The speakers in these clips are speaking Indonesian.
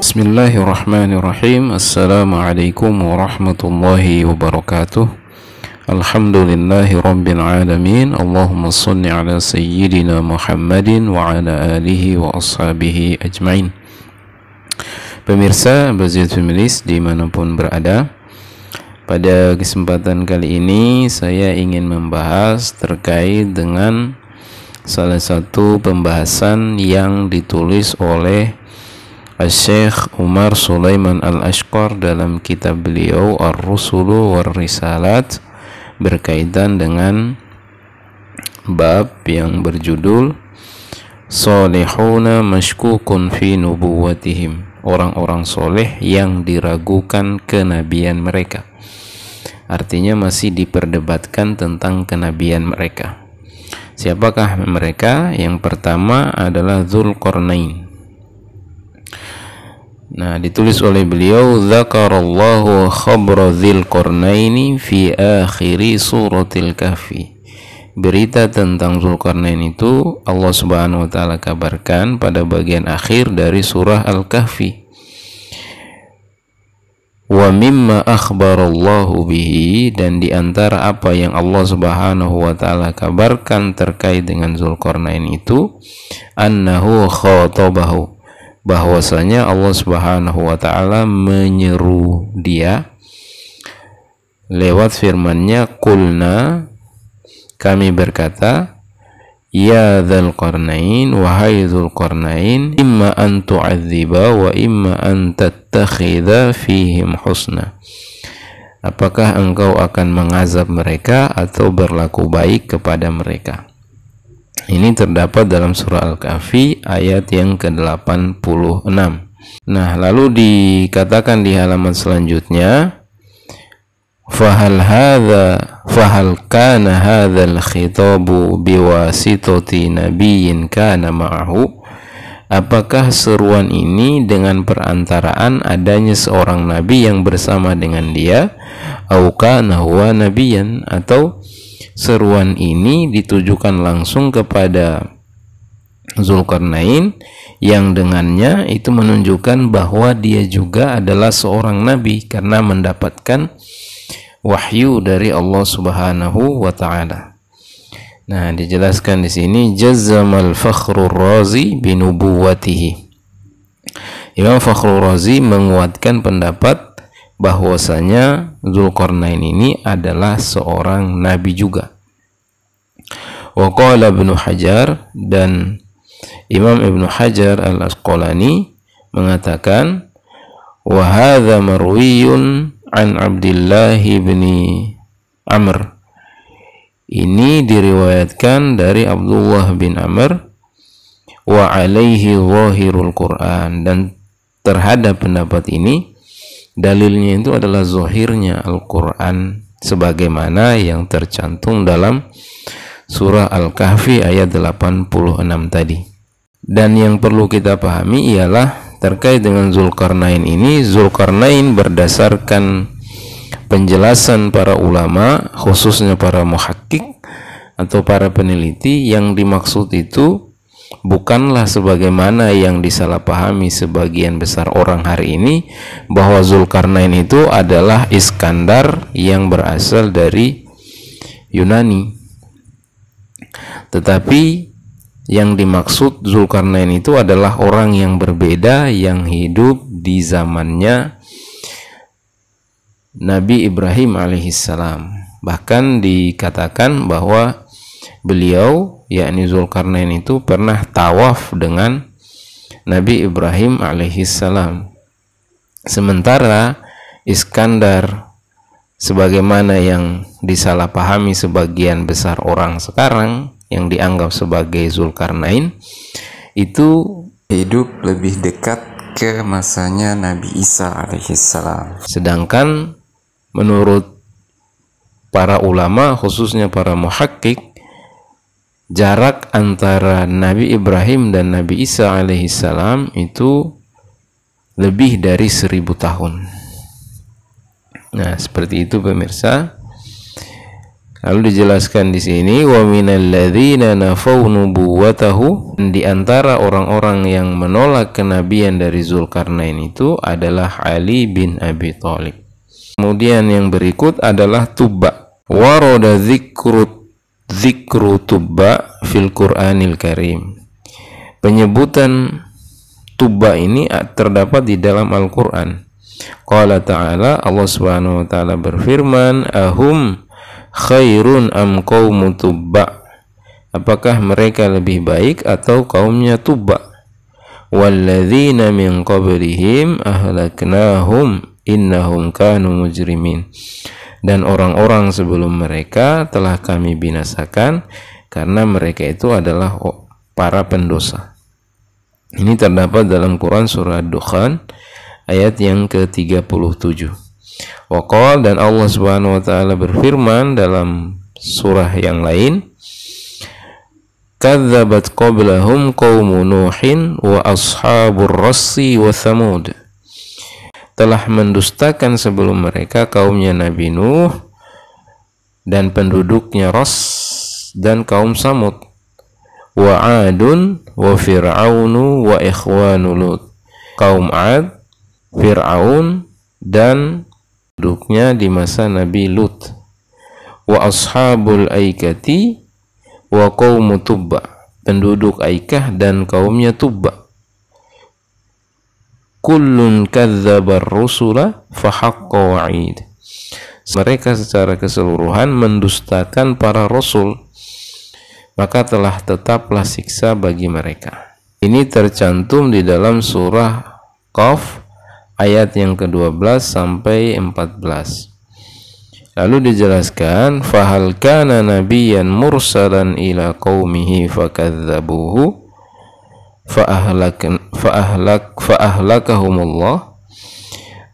Bismillahirrahmanirrahim. Assalamualaikum warahmatullahi wabarakatuh. Alhamdulillahi rabbil alamin. Allahumma salli ala sayyidina Muhammadin wa ala alihi wa ashabihi ajmain. Pemirsa Bazir Familis dimanapun berada, pada kesempatan kali ini saya ingin membahas terkait dengan salah satu pembahasan yang ditulis oleh Syekh Umar Sulaiman Al-Ashqar dalam kitab beliau Ar-Rusulu War-Risalat, berkaitan dengan bab yang berjudul Salihuna Mashkukun fi Nubuwatihim, orang-orang soleh yang diragukan kenabian mereka. Artinya masih diperdebatkan tentang kenabian mereka. Siapakah mereka? Yang pertama adalah Dzulqarnain. Nah, ditulis oleh beliau, Dzakarallahu khabra Dzulqarnaini fi akhiri suratil Kahfi. Berita tentang Dzulqarnain itu Allah Subhanahu wa taala kabarkan pada bagian akhir dari surah Al-Kahfi. Wa mimma akhbarallahu bihi, dan di antara apa yang Allah Subhanahu wa taala kabarkan terkait dengan Dzulqarnain itu, annahu khatabahu, bahwasanya Allah Subhanahu wa taala menyeru dia lewat firman-Nya, qulna, kami berkata, ya Dzulqarnain, wahai Dzulqarnain, imma an tu'adziba wa imma an tattakhidha fihim husna. Apakah engkau akan mengazab mereka atau berlaku baik kepada mereka? Ini terdapat dalam surah Al-Kahfi ayat yang ke-86. Nah, lalu dikatakan di halaman selanjutnya, fahal kana hadzal khitabu biwasitati nabiyyin kana ma'ahu, apakah seruan ini dengan perantaraan adanya seorang nabi yang bersama dengan dia, au kana huwa nabiyyan, atau seruan ini ditujukan langsung kepada Dzulqarnain yang dengannya itu menunjukkan bahwa dia juga adalah seorang nabi karena mendapatkan wahyu dari Allah Subhanahu wa taala. Nah, dijelaskan di sini, jazzamal Fakhrur Razi binubuwatihi. Imam Fakhrur Razi menguatkan pendapat bahwasanya Dzulqarnain ini adalah seorang nabi juga. Wa qala Ibnu Hajar, dan Imam Ibnu Hajar Al-Asqalani mengatakan, wa hadza marwiyun an Abdullah bin Amr, ini diriwayatkan dari Abdullah bin Amr, wa alaihi zahirul Quran, dan terhadap pendapat ini dalilnya itu adalah zahirnya Al-Quran sebagaimana yang tercantum dalam surah Al-Kahfi ayat 86 tadi. Dan yang perlu kita pahami ialah terkait dengan Dzulqarnain ini, Dzulqarnain berdasarkan penjelasan para ulama, khususnya para muhakkik atau para peneliti, yang dimaksud itu bukanlah sebagaimana yang disalahpahami sebagian besar orang hari ini, bahwa Dzulqarnain itu adalah Iskandar yang berasal dari Yunani. Tetapi yang dimaksud Dzulqarnain itu adalah orang yang berbeda yang hidup di zamannya Nabi Ibrahim alaihissalam. Bahkan dikatakan bahwa beliau, yakni Dzulqarnain itu, pernah tawaf dengan Nabi Ibrahim alaihissalam. Sementara Iskandar, sebagaimana yang disalahpahami sebagian besar orang sekarang, yang dianggap sebagai Dzulqarnain, itu hidup lebih dekat ke masanya Nabi Isa alaihissalam. Sedangkan menurut para ulama, khususnya para muhakkik, jarak antara Nabi Ibrahim dan Nabi Isa alaihissalam itu lebih dari 1000 tahun. Nah, seperti itu pemirsa. Lalu dijelaskan di sini wa minal ladzina nafaw nubuwatahu, di antara orang-orang yang menolak kenabian dari Zulkarnain itu adalah Ali bin Abi Thalib. Kemudian yang berikut adalah Tubba. Warada dzikru Tubba fil Qur'anil Karim. Penyebutan Tubba ini terdapat di dalam Al-Qur'an. Qala ta'ala, Allah Subhanahu wa taala berfirman, ahum khairun am qaumu Tubba, apakah mereka lebih baik atau kaumnya Tubba? Walladzina min qablihim ahlaknahum innahum kanu mujrimin, dan orang-orang sebelum mereka telah kami binasakan karena mereka itu adalah para pendosa. Ini terdapat dalam Quran surah Ad-Dukhan ayat yang ke-37. Waqal, dan Allah Subhanahu wa taala berfirman dalam surah yang lain, kadzabat qablahum qaumu Nuhin wa ashabur rassi wa Thamud, telah mendustakan sebelum mereka kaumnya Nabi Nuh dan penduduknya Ras dan kaum Samud, wa Adun wa Fir'aunu wa ikhwanu Lut, kaum Ad, Fir'aun dan penduduknya di masa Nabi Lut, wa ashabul aikati wa qaumu Tubba, penduduk Aikah dan kaumnya Tubba. Kullun kadzabar rusula fa haqqa wa'id, mereka secara keseluruhan mendustakan para rasul, maka telah tetaplah siksa bagi mereka. Ini tercantum di dalam surah Qaf ayat yang ke-12 sampai 14. Lalu dijelaskan, fahal kana nabiyyan mursalan ila qaumihi fakadzabuhu faahlakahumullah,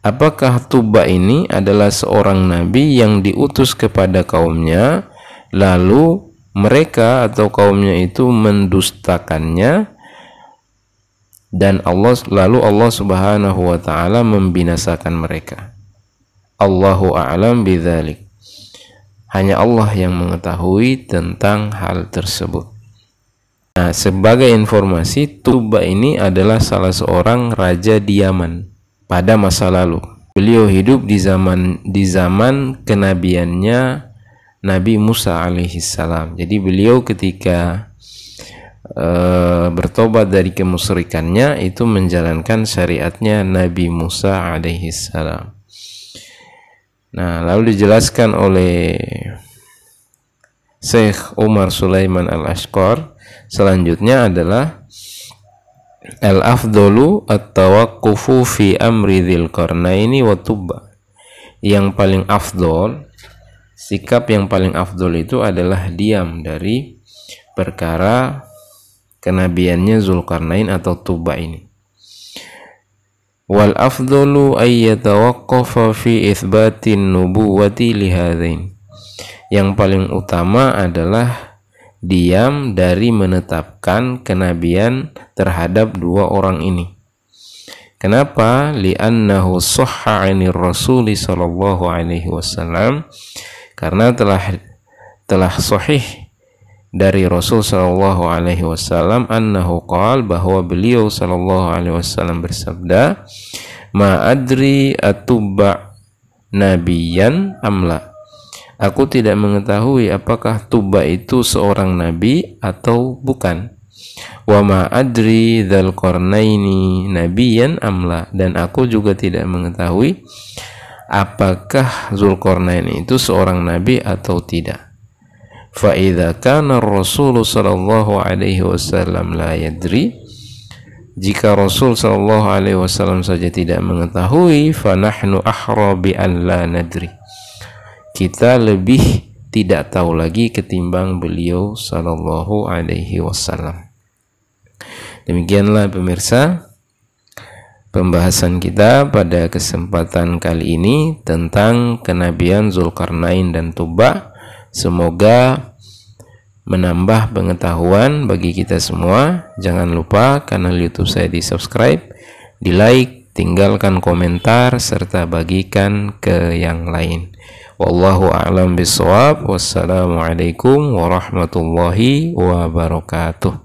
apakah Tubba ini adalah seorang nabi yang diutus kepada kaumnya, lalu mereka atau kaumnya itu mendustakannya, dan lalu Allah Subhanahu wa taala membinasakan mereka. Allahu a'lam bidzalik. Hanya Allah yang mengetahui tentang hal tersebut. Nah, sebagai informasi, Tubba ini adalah salah seorang raja di Yaman pada masa lalu. Beliau hidup di zaman kenabiannya Nabi Musa alaihissalam. Jadi beliau ketika bertobat dari kemusyrikannya itu menjalankan syariatnya Nabi Musa alaihissalam. Nah, lalu dijelaskan oleh Syekh Umar Sulaiman Al-Ashqar, selanjutnya adalah al-afdalu at-tawaqqufu fi amri dzil qarnaini wa Tubba. Yang paling afdol, sikap yang paling afdol itu adalah diam dari perkara kenabiannya Zulkarnain atau Tubba ini. Wal afdalu ay yatawaqqafa fi itsbatin nubuwati li hadain. Yang paling utama adalah diam dari menetapkan kenabian terhadap dua orang ini. Kenapa? Li'annahu sahha 'anir Rasul sallallahu alaihi wasallam, karena telah sahih dari Rasul sallallahu alaihi wasallam annahu qala, bahwa beliau sallallahu alaihi wasallam bersabda, ma adri atubba nabiyan amla, aku tidak mengetahui apakah Tubba itu seorang nabi atau bukan. Wa ma adri dzal qarnaini nabiyan amla, dan aku juga tidak mengetahui apakah Zulkarnain itu seorang nabi atau tidak. Fa idza kana Rasul sallallahu alaihi wasallam la yadri, jika Rasul sallallahu alaihi wasallam saja tidak mengetahui, fa nahnu ahra bi an la nadri, kita lebih tidak tahu lagi ketimbang beliau sallallahu alaihi wasallam. Demikianlah pemirsa pembahasan kita pada kesempatan kali ini tentang kenabian Zulkarnain dan Tubba. Semoga menambah pengetahuan bagi kita semua. Jangan lupa kanal YouTube saya di subscribe, di like, tinggalkan komentar serta bagikan ke yang lain. Wallahu a'lam bishawab. Wassalamualaikum warahmatullahi wabarakatuh.